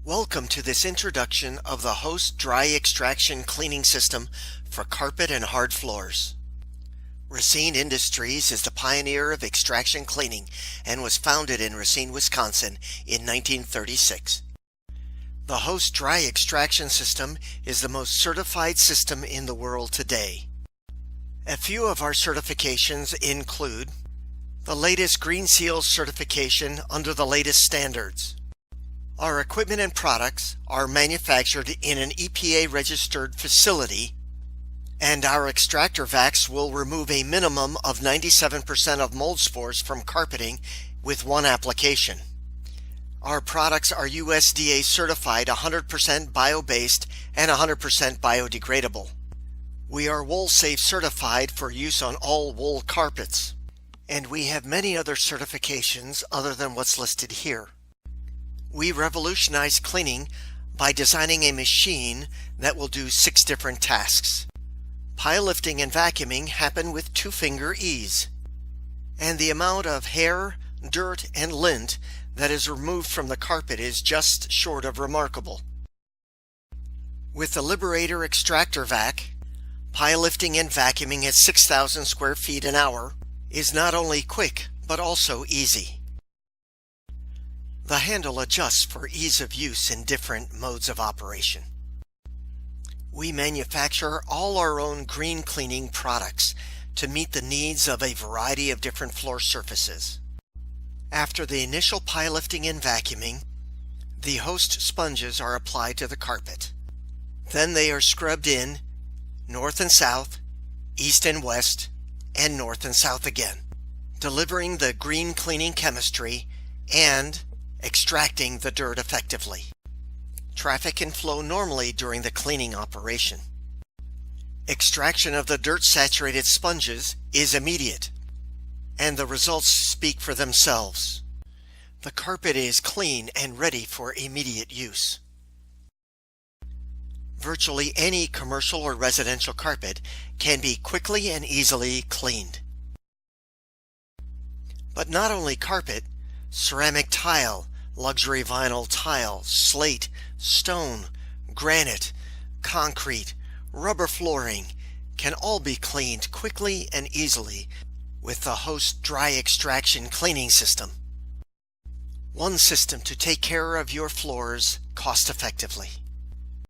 Welcome to this introduction of the Host Dry Extraction Cleaning System for carpet and hard floors. Racine Industries is the pioneer of extraction cleaning and was founded in Racine, Wisconsin in 1936. The Host Dry Extraction System is the most certified system in the world today. A few of our certifications include the latest Green Seal certification under the latest standards. Our equipment and products are manufactured in an EPA-registered facility, and our extractor vacs will remove a minimum of 97% of mold spores from carpeting with one application. Our products are USDA certified 100% bio-based and 100% biodegradable. We are WoolSafe certified for use on all wool carpets, and we have many other certifications other than what's listed here. We revolutionize cleaning by designing a machine that will do 6 different tasks. Pile lifting and vacuuming happen with 2-finger ease, and the amount of hair, dirt, and lint that is removed from the carpet is just short of remarkable. With the Liberator extractor vac, pile lifting and vacuuming at 6,000 square feet an hour is not only quick but also easy. The handle adjusts for ease of use in different modes of operation. We manufacture all our own green cleaning products to meet the needs of a variety of different floor surfaces. After the initial pile lifting and vacuuming, the Host sponges are applied to the carpet. Then they are scrubbed in north and south, east and west, and north and south again, delivering the green cleaning chemistry and extracting the dirt effectively. Traffic can flow normally during the cleaning operation. Extraction of the dirt-saturated sponges is immediate, and the results speak for themselves. The carpet is clean and ready for immediate use. Virtually any commercial or residential carpet can be quickly and easily cleaned. But not only carpet, ceramic tile, luxury vinyl tile, slate, stone, granite, concrete, rubber flooring can all be cleaned quickly and easily with the Host Dry Extraction Cleaning System. One system to take care of your floors cost effectively.